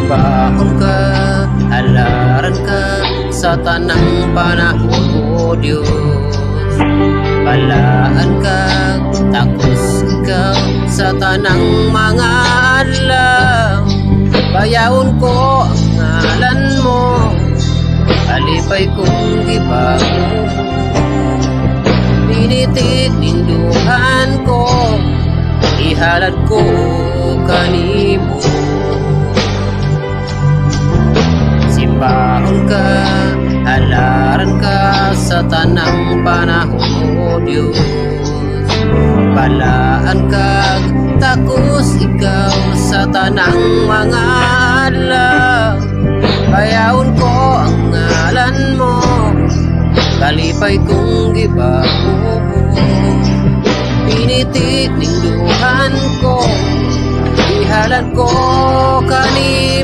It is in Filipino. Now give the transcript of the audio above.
Simbahon ka, halaran ka sa tanang panahon, O Diyos. Balaan ka, takos ikaw sa tanang mga adlaw. Bayaon ko ang ngalan mo, alipay kong ibago. Pinitik ninduhan ko, ihalad ko kanimo. Simbahon ka, halaran ka sa tanang panahon, O Diyos. Balaan ka, takos ikaw sa tanang mga